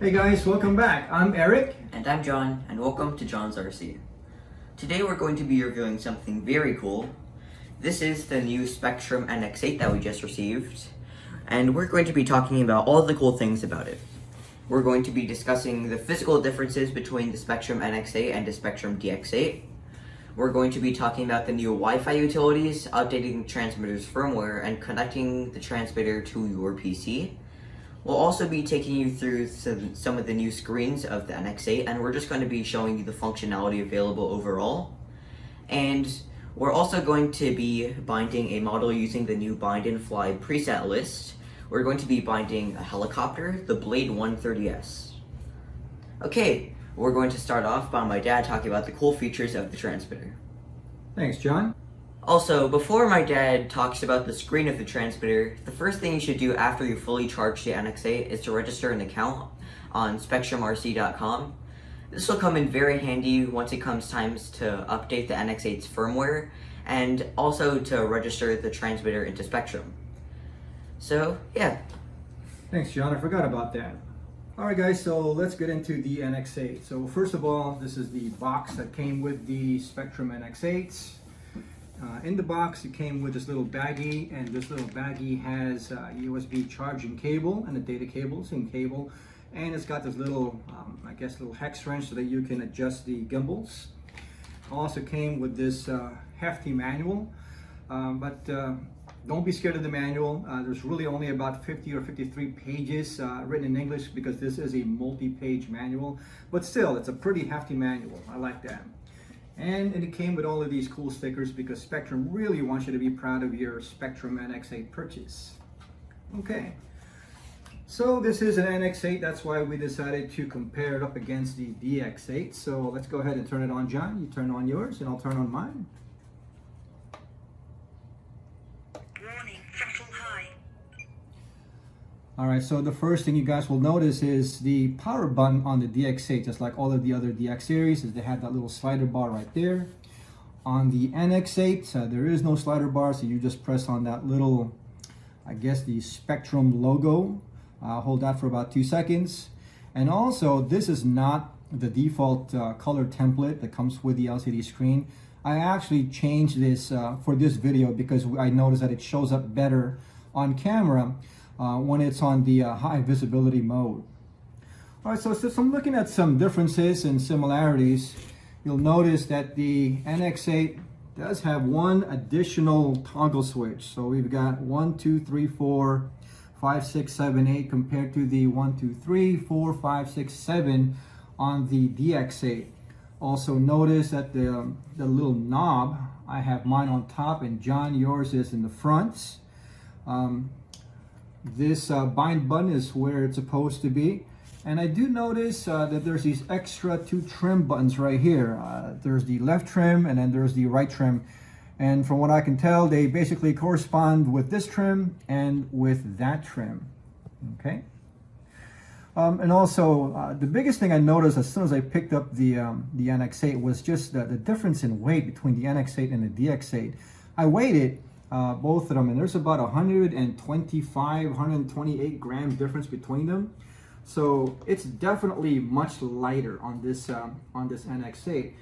Hey guys, welcome back. I'm Eric. And I'm John, and welcome to John's RC. Today we're going to be reviewing something very cool. This is the new Spektrum NX8 that we just received, and we're going to be talking about all the cool things about it. We're going to be discussing the physical differences between the Spektrum NX8 and the Spektrum DX8. We're going to be talking about the new Wi-Fi utilities, updating the transmitter's firmware, and connecting the transmitter to your PC. We'll also be taking you through some of the new screens of the NX8, and we're just going to be showing you the functionality available overall. And we're also going to be binding a model using the new Bind and Fly preset list. We're going to be binding a helicopter, the Blade 130S. Okay, we're going to start off by my dad talking about the cool features of the transmitter. Thanks, John. Also, before my dad talks about the screen of the transmitter, the first thing you should do after you fully charge the NX8 is to register an account on SpektrumRC.com. This will come in very handy once it comes time to update the NX8's firmware, and also to register the transmitter into Spektrum. So, yeah. Thanks, John. I forgot about that. Alright guys, so let's get into the NX8. So first of all, this is the box that came with the Spektrum NX8s. In the box, it came with this little baggie, and this little baggie has a USB charging cable and a data cable, same cable, and it's got this little, little hex wrench so that you can adjust the gimbals. Also came with this hefty manual, but don't be scared of the manual. There's really only about 50 or 53 pages written in English because this is a multi-page manual, but still, it's a pretty hefty manual. I like that. And it came with all of these cool stickers because Spektrum really wants you to be proud of your Spektrum NX8 purchase. Okay, so this is an NX8, that's why we decided to compare it up against the DX8. So let's go ahead and turn it on, John. You turn on yours and I'll turn on mine. Warning, throttle high. Alright, so the first thing you guys will notice is the power button on the DX8, just like all of the other DX series, is they have that little slider bar right there. On the NX8, there is no slider bar, so you just press on that little, the Spektrum logo. Hold that for about 2 seconds. And also, this is not the default color template that comes with the LCD screen. I actually changed this for this video because I noticed that it shows up better on camera when it's on the high visibility mode. All right, so I'm looking at some differences and similarities. You'll notice that the NX8 does have one additional toggle switch. So we've got 1, 2, 3, 4, 5, 6, 7, 8 compared to the 1, 2, 3, 4, 5, 6, 7 on the DX8. Also notice that the little knob, I have mine on top and John, yours is in the front. This bind button is where it's supposed to be, and I do notice that there's these extra 2 trim buttons right here. There's the left trim and then there's the right trim, and from what I can tell, they basically correspond with this trim and with that trim. Okay. And also, the biggest thing I noticed as soon as I picked up the NX8 was just the difference in weight between the NX8 and the DX8. I weighed it. Both of them, and there's about 125, 128 gram difference between them. So it's definitely much lighter on this NX8.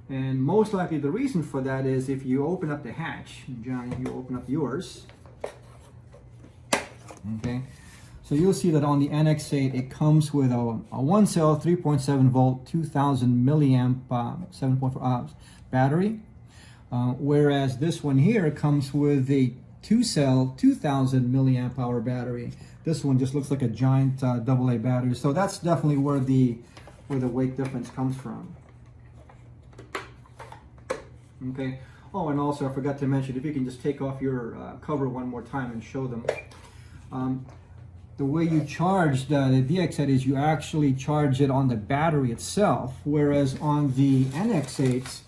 And most likely the reason for that is if you open up the hatch, John, you open up yours. Okay, so you'll see that on the NX8 it comes with a 1-cell 3.7 volt 2000 milliamp 7.4 battery. Whereas this one here comes with a 2-cell 2000 milliamp hour battery. This one just looks like a giant AA battery. So that's definitely where the weight difference comes from. Okay. Oh, and also I forgot to mention, if you can just take off your cover one more time and show them. The way you charge the DX8 is you actually charge it on the battery itself, whereas on the NX8s,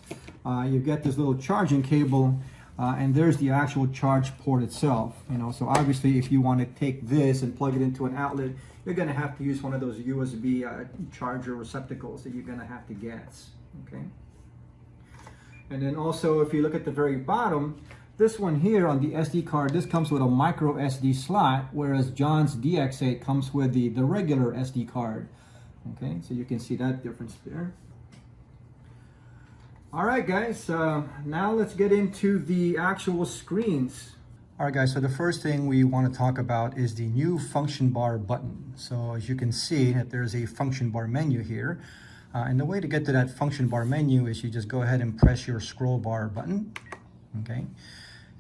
you get this little charging cable, and there's the actual charge port itself. So obviously, if you want to take this and plug it into an outlet, you're going to have to use one of those USB charger receptacles that you're going to have to get. Okay. And then also, if you look at the very bottom, this one here on the SD card, this comes with a micro SD slot, whereas John's DX8 comes with the regular SD card. Okay, so you can see that difference there. All right, guys, now let's get into the actual screens. All right, guys, so the first thing we want to talk about is the new function bar button. So as you can see that there's a function bar menu here. And the way to get to that function bar menu is you just go ahead and press your scroll bar button, okay?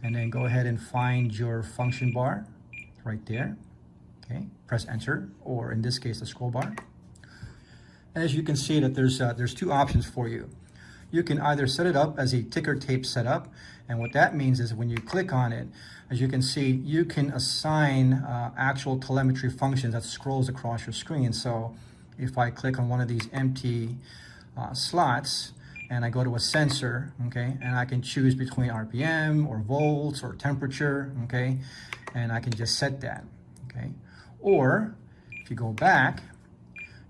And then go ahead and find your function bar right there, okay? Press enter, or in this case, the scroll bar. As you can see that there's two options for you. You can either set it up as a ticker tape setup, and what that means is when you click on it, as you can see, you can assign actual telemetry functions that scrolls across your screen. So if I click on one of these empty slots and I go to a sensor, okay, and I can choose between RPM or volts or temperature, okay, and I can just set that, okay. Or if you go back,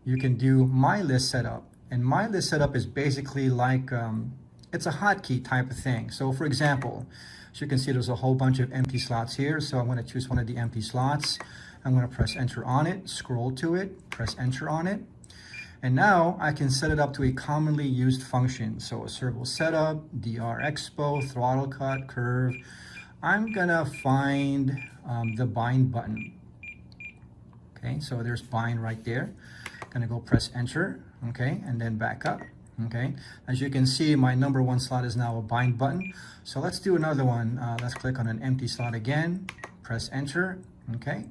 you can do my list setup. And my list setup is basically like, it's a hotkey type of thing. So for example, as you can see, there's a whole bunch of empty slots here. So I'm going to choose one of the empty slots. I'm going to press enter on it, scroll to it, press enter on it. And now I can set it up to a commonly used function. So a servo setup, DR expo, throttle cut, curve. I'm going to find the bind button. Okay, so there's bind right there. Going to go press enter. Okay, and then back up. Okay, as you can see, my number one slot is now a bind button. So let's do another one. Let's click on an empty slot again, press enter. Okay,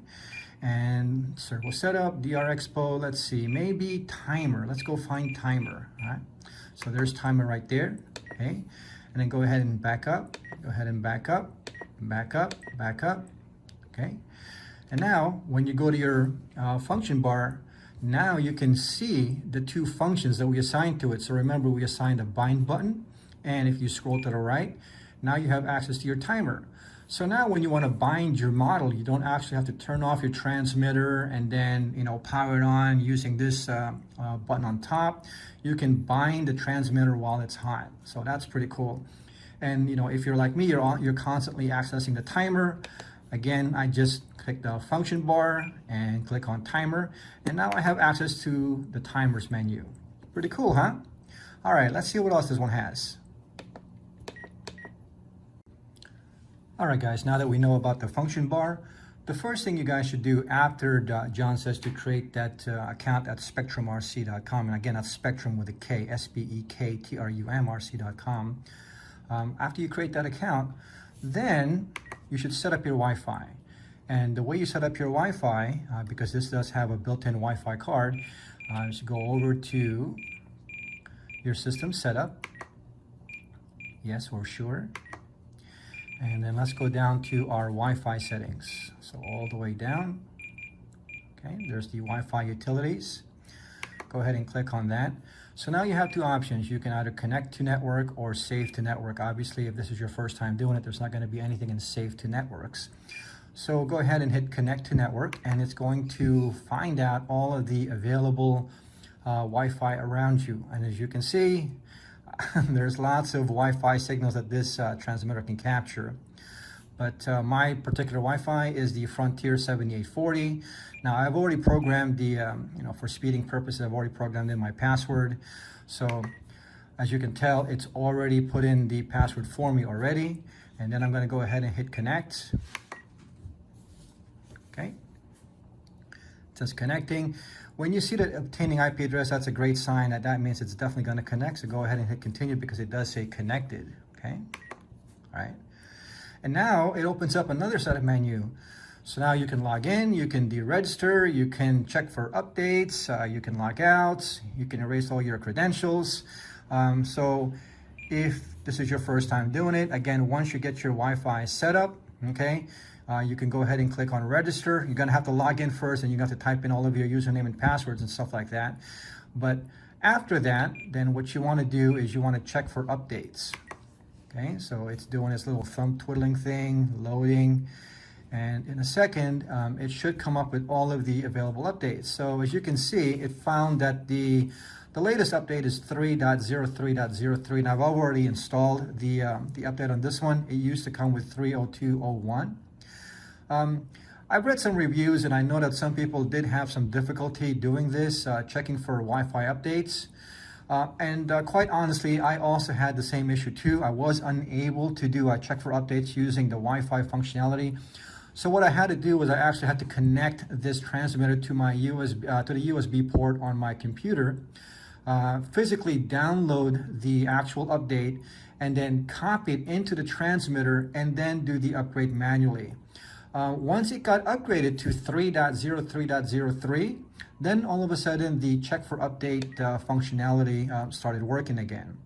and servo setup, DR expo. Let's see, maybe timer. Let's go find timer. All right, so there's timer right there. Okay, and then go ahead and back up. Go ahead and back up, back up, back up. Okay, and now when you go to your function bar, now you can see the two functions that we assigned to it. So remember, we assigned a bind button, and if you scroll to the right, now you have access to your timer. So now when you want to bind your model, you don't actually have to turn off your transmitter and then, you know, power it on using this button on top. You can bind the transmitter while it's hot. So that's pretty cool. And you know, if you're like me, you're constantly accessing the timer. Again, I just click the function bar and click on timer, and now I have access to the timers menu. Pretty cool, huh? All right, let's see what else this one has. All right, guys, now that we know about the function bar, the first thing you guys should do after John says to create that account at SpektrumRC.com, and again, that's Spektrum with a K, SPEKTRUMRC.com. After you create that account, then you should set up your Wi-Fi. And the way you set up your Wi-Fi, because this does have a built-in Wi-Fi card, you should go over to your system setup. Yes, we're sure. And then let's go down to our Wi-Fi settings. So all the way down. Okay, there's the Wi-Fi utilities. Go ahead and click on that. So now you have two options. You can either connect to network or save to network. Obviously, if this is your first time doing it, there's not going to be anything in save to networks. So go ahead and hit connect to network, and it's going to find out all of the available Wi-Fi around you. And as you can see, there's lots of Wi-Fi signals that this transmitter can capture. But my particular Wi-Fi is the Frontier 7840. Now I've already programmed the, you know, for speeding purposes, I've already programmed in my password. So as you can tell, it's already put in the password for me already. And then I'm going to go ahead and hit connect. Okay. It says connecting. When you see that obtaining IP address, that's a great sign that means it's definitely going to connect. So go ahead and hit continue because it does say connected. Okay. All right. And now it opens up another setup menu. So now you can log in, you can deregister, you can check for updates, you can log out, you can erase all your credentials. So if this is your first time doing it, again, once you get your Wi-Fi set up, okay, you can go ahead and click on register. You're gonna have to log in first, and you're gonna have to type in all of your username and passwords and stuff like that. But after that, then what you wanna do is you wanna check for updates. Okay, so it's doing this little thumb twiddling thing, loading, and in a second, it should come up with all of the available updates. So as you can see, it found that the latest update is 3.03.03, and I've already installed the update on this one. It used to come with 3.02.01. I've read some reviews and I know that some people did have some difficulty doing this, checking for Wi-Fi updates. Quite honestly, I also had the same issue too. I was unable to do a check for updates using the Wi-Fi functionality. So what I had to do was I actually had to connect this transmitter to my USB, to the USB port on my computer, physically download the actual update, and then copy it into the transmitter and then do the upgrade manually. Once it got upgraded to 3.03.03, then all of a sudden the check for update functionality started working again.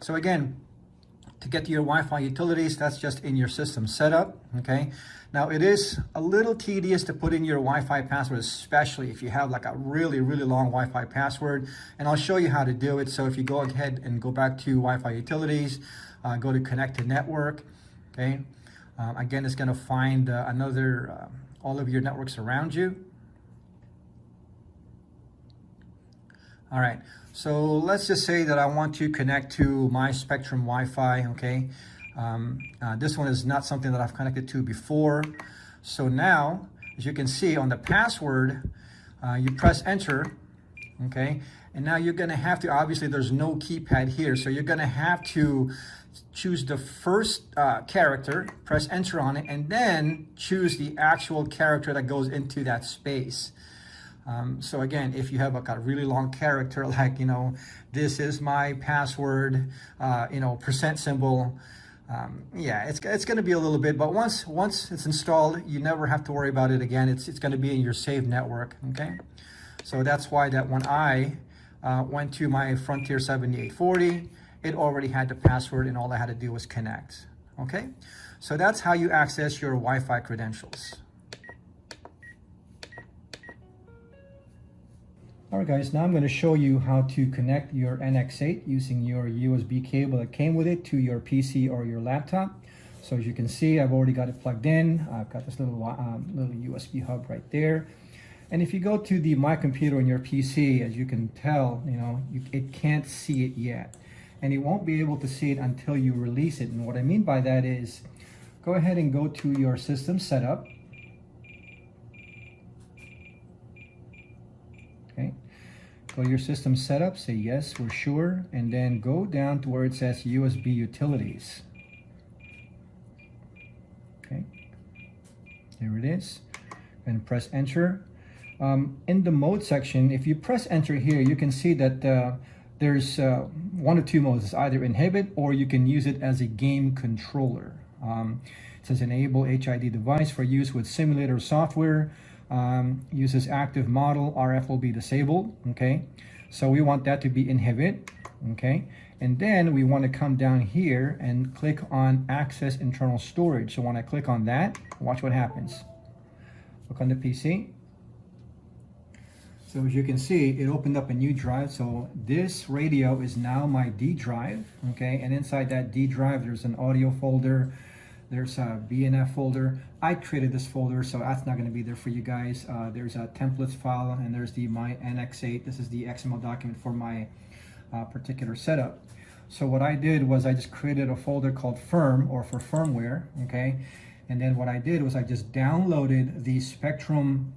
So again, to get to your Wi-Fi utilities, that's just in your system setup, okay? Now it is a little tedious to put in your Wi-Fi password, especially if you have like a really long Wi-Fi password, and I'll show you how to do it. So if you go ahead and go back to Wi-Fi utilities, go to connect to network, okay? Again, it's gonna find all of your networks around you. All right, so let's just say that I want to connect to my Spektrum Wi-Fi, okay? This one is not something that I've connected to before. So now, as you can see on the password, you press enter, okay? And now you're gonna have to, obviously there's no keypad here, so you're gonna have to choose the first character, press enter on it, and then choose the actual character that goes into that space. So again, if you have a really long character, like, this is my password, percent symbol, yeah, it's going to be a little bit, but once it's installed, you never have to worry about it again. It's going to be in your saved network, okay? So that's why that when I went to my Frontier 7840, it already had the password and all I had to do was connect, okay? So that's how you access your Wi-Fi credentials. Alright guys, now I'm going to show you how to connect your NX8 using your USB cable that came with it to your PC or your laptop. So as you can see, I've already got it plugged in. I've got this little USB hub right there. And if you go to my computer on your PC, as you can tell, it can't see it yet. And it won't be able to see it until you release it. And what I mean by that is, go ahead and go to your system setup. Okay, go to your system setup, say yes, we're sure, and then go down to where it says USB utilities. Okay, there it is, and press enter. In the mode section, if you press enter here, you can see that there's one of two modes. It's either inhibit or you can use it as a game controller. It says enable HID device for use with simulator software. Uses active model, RF will be disabled, okay? So we want that to be inhibit, okay? And then we want to come down here and click on access internal storage. So when I click on that, watch what happens. Look on the PC. So as you can see, it opened up a new drive. So this radio is now my D drive, okay? And inside that D drive, there's an audio folder. There's a BNF folder. I created this folder, so that's not going to be there for you guys. There's a templates file, and there's my NX8. This is the XML document for my particular setup. So what I did was I just created a folder called firm, or for firmware, okay? And then what I did was I just downloaded the Spektrum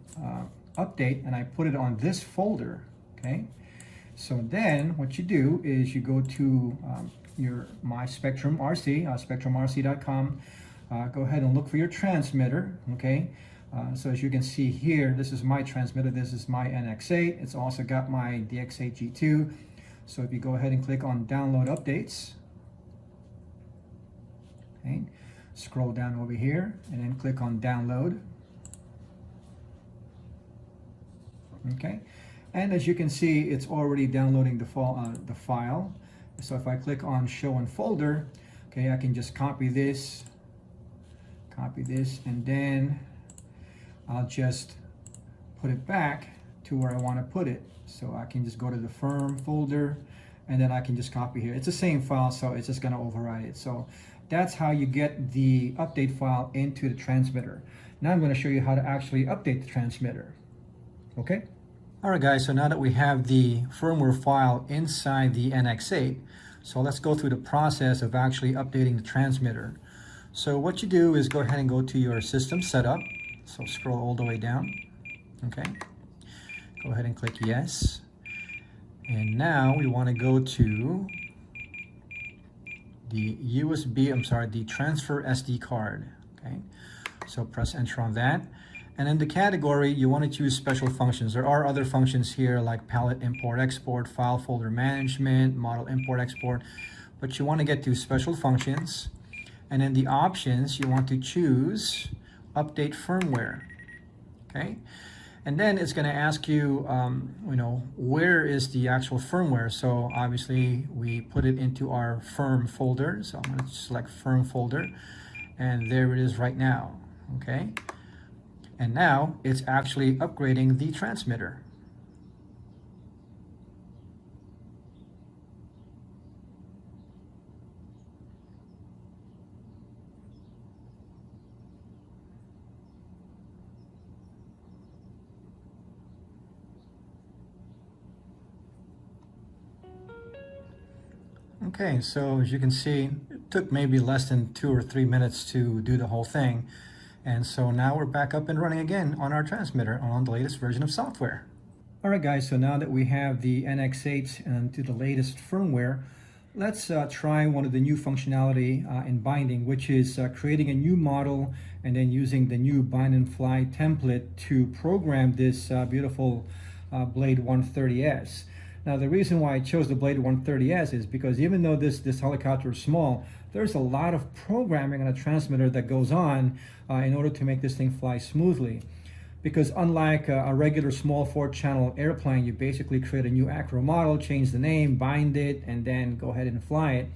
update, and I put it on this folder, okay? So then what you do is you go to my Spektrum RC, spektrumrc.com. Go ahead and look for your transmitter, okay? So as you can see here, this is my transmitter, this is my NX8. It's also got my DX8 G2. So if you go ahead and click on download updates, okay, scroll down over here and then click on download, okay? And as you can see, it's already downloading the file. So if I click on show in folder, okay, I can just copy this, and then I'll just put it back to where I want to put it. So I can just go to the firm folder, and then I can just copy here. It's the same file, so it's just going to override it. So that's how you get the update file into the transmitter. Now I'm going to show you how to actually update the transmitter. Okay? Alright guys, so now that we have the firmware file inside the NX8, so let's go through the process of actually updating the transmitter. So what you do is go ahead and go to your system setup, So scroll all the way down. Okay. Go ahead and click yes. And now we want to go to the the transfer SD card. Okay. So press enter on that. And in the category, you want to choose special functions. There are other functions here like palette import export, file folder management, model import export, but you want to get to special functions. And in the options, you want to choose update firmware. Okay. And then it's going to ask you, where is the actual firmware? So obviously we put it into our firm folder. So I'm going to select firm folder, and there it is right now. Okay. And now it's actually upgrading the transmitter. Okay, so as you can see, it took maybe less than 2 or 3 minutes to do the whole thing. And so now we're back up and running again on our transmitter on the latest version of software. All right, guys, so now that we have the NX8 and to the latest firmware, let's try one of the new functionality in binding, which is creating a new model and then using the new bind and fly template to program this beautiful Blade 130S. Now, the reason why I chose the Blade 130S is because even though this helicopter is small, there's a lot of programming on a transmitter that goes on in order to make this thing fly smoothly. Because unlike a regular small 4-channel airplane, you basically create a new acro model, change the name, bind it, and then go ahead and fly it.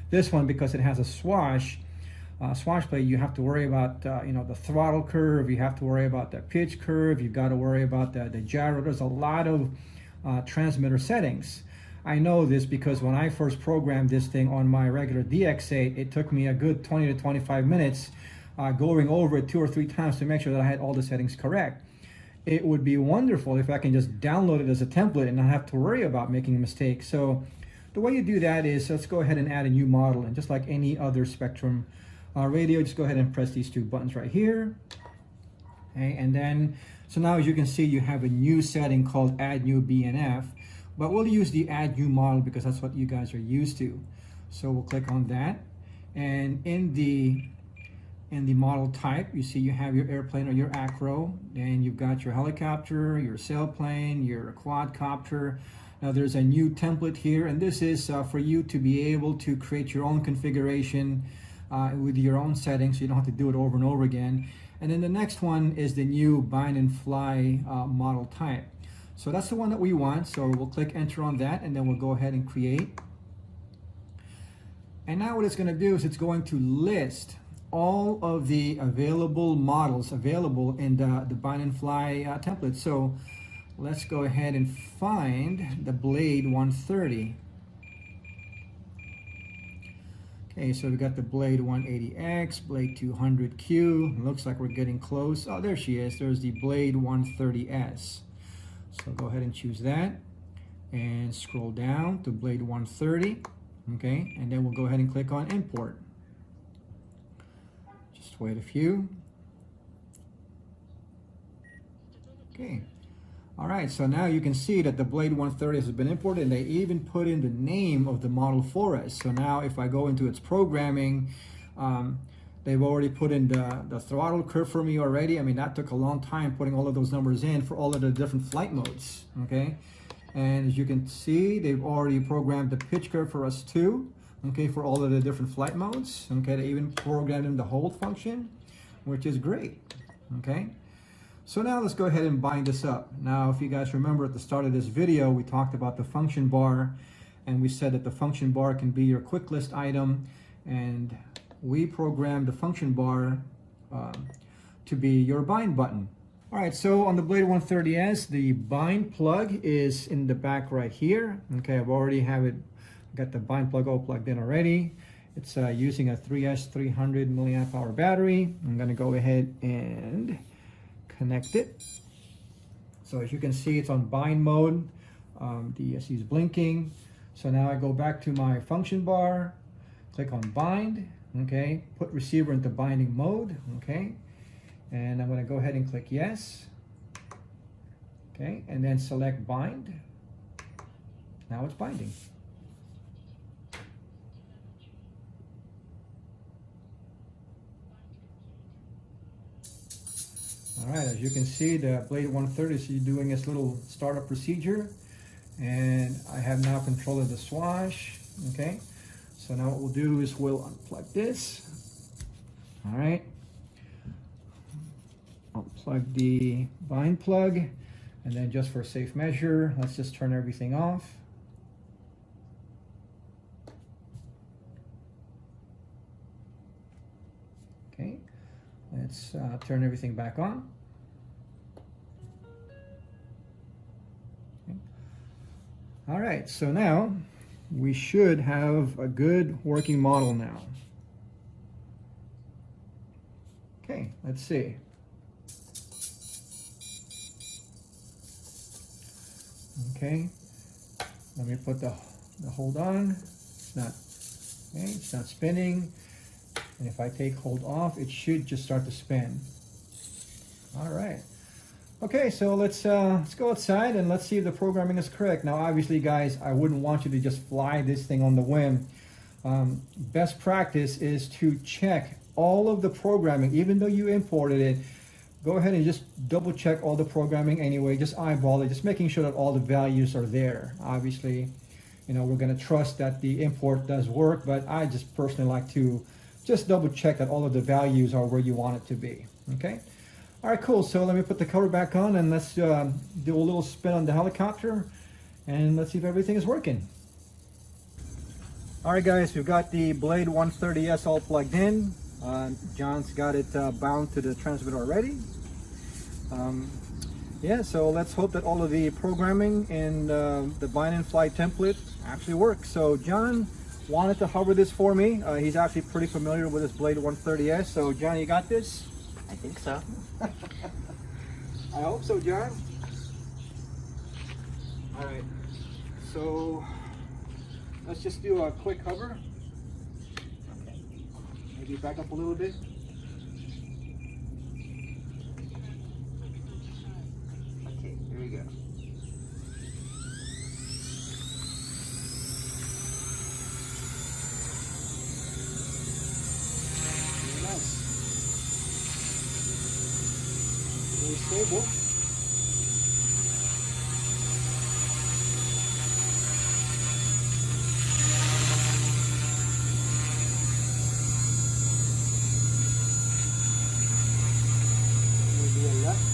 This one, because it has a swash plate, you have to worry about the throttle curve, you have to worry about the pitch curve, you've got to worry about the gyro. There's a lot of transmitter settings. I know this because when I first programmed this thing on my regular DX8, it took me a good 20 to 25 minutes going over it 2 or 3 times to make sure that I had all the settings correct. It would be wonderful if I can just download it as a template and not have to worry about making a mistake. So the way you do that is, let's go ahead and add a new model, and just like any other Spektrum radio, just go ahead and press these 2 buttons right here. Okay, and then so now as you can see, you have a new setting called add new BNF, but we'll use the add new model because that's what you guys are used to. So we'll click on that, and in the model type, you see you have your airplane or your acro, and you've got your helicopter, your sailplane, your quadcopter. Now there's a new template here, and this is for you to be able to create your own configuration with your own settings, so you don't have to do it over and over again. And then the next one is the new bind and fly model type. So that's the one that we want. So we'll click enter on that, and then we'll go ahead and create. And now what it's going to do is it's going to list all of the available models available in the bind and fly template. So let's go ahead and find the Blade 130. Okay, so we got the Blade 180X, Blade 200Q. Looks like we're getting close. Oh, there she is. There's the Blade 130S. So go ahead and choose that and scroll down to Blade 130. Okay, and then we'll go ahead and click on import. Just wait a few. Okay. All right, so now you can see that the Blade 130 has been imported, and they even put in the name of the model for us. So now if I go into its programming, they've already put in the throttle curve for me already. I mean, that took a long time putting all of those numbers in for all of the different flight modes, okay? And as you can see, they've already programmed the pitch curve for us too, okay, for all of the different flight modes, okay? They even programmed in the hold function, which is great, okay? So now let's go ahead and bind this up. Now, if you guys remember at the start of this video, we talked about the function bar, and we said that the function bar can be your quick list item, and we programmed the function bar to be your bind button. All right, so on the Blade 130S, the bind plug is in the back right here. Okay, I've already got the bind plug all plugged in already. It's using a 3S300 milliamp hour battery. I'm gonna go ahead and connect it. So as you can see, it's on bind mode. The ESC is blinking. So now I go back to my function bar, click on bind, okay, put receiver into binding mode, okay, And I'm going to go ahead and click yes. Okay, and then select bind. Now it's binding. All right, as you can see, the Blade 130 is doing its little startup procedure, and I have now control of the swash. Okay, so now what we'll do is we'll unplug this. All right, unplug the bind plug, and then just for safe measure, let's just turn everything off. Okay, let's turn everything back on. Okay. All right, so now we should have a good working model now. Okay, let's see. Okay, let me put the hold on. It's not, okay, it's not spinning. And if I take hold off, it should just start to spin. All right. Okay, so let's go outside and let's see if the programming is correct. Now, obviously, guys, I wouldn't want you to just fly this thing on the whim. Best practice is to check all of the programming, even though you imported it. Go ahead and just double check all the programming anyway. Just eyeball it, just making sure that all the values are there. Obviously, you know, we're going to trust that the import does work, but I just personally like to just double check that all of the values are where you want it to be. Okay. All right, cool. So let me put the cover back on and let's do a little spin on the helicopter and let's see if everything is working. All right, guys, we've got the Blade 130S all plugged in. John's got it bound to the transmitter already. Yeah, so let's hope that all of the programming and the bind and fly template actually works. So John wanted to hover this for me. He's actually pretty familiar with this Blade 130S. So John, you got this? I think so. I hope so, John. All right, so let's just do a quick hover. Okay. Maybe back up a little bit. Okay, here we go. Very nice. Very stable. Maybe a left.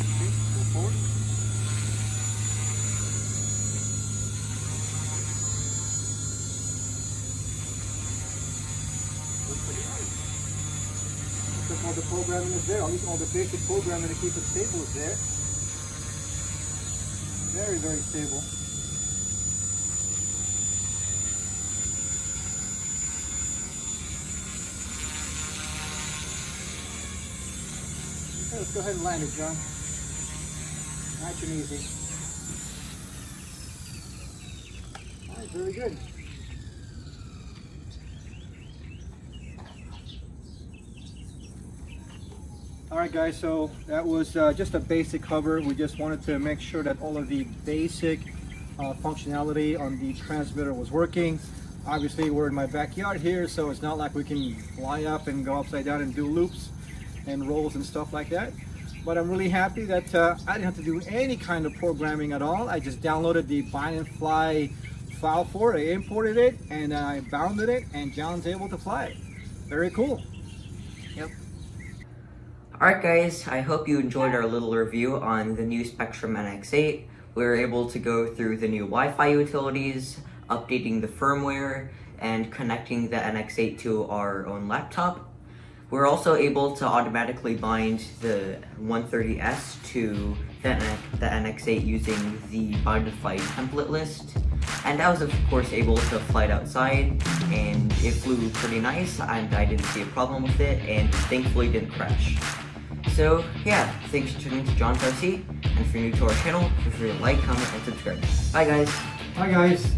Okay, go forward. Looks pretty nice. Looks like all the programming is there. At least all the basic programming to keep it stable is there. Very, very stable. Okay, let's go ahead and land it, John. Nice and easy. All right, very good. All right, guys, so that was just a basic hover. We just wanted to make sure that all of the basic functionality on the transmitter was working. Obviously, we're in my backyard here, so it's not like we can fly up and go upside down and do loops and rolls and stuff like that. But I'm really happy that I didn't have to do any kind of programming at all. I just downloaded the bind and fly file for it, I imported it, and I bounded it, and John's able to fly it. Very cool. Yep. Alright guys, I hope you enjoyed our little review on the new Spektrum NX8. We were able to go through the new Wi-Fi utilities, updating the firmware, and connecting the NX8 to our own laptop. We're also able to automatically bind the 130S to the NX8 using the bind and fly template list. And I was of course able to fly it outside, and it flew pretty nice, and I didn't see a problem with it, and thankfully didn't crash. So yeah, thanks for tuning in to John's RC, and if you're new to our channel, feel free to like, comment, and subscribe. Bye guys! Bye guys!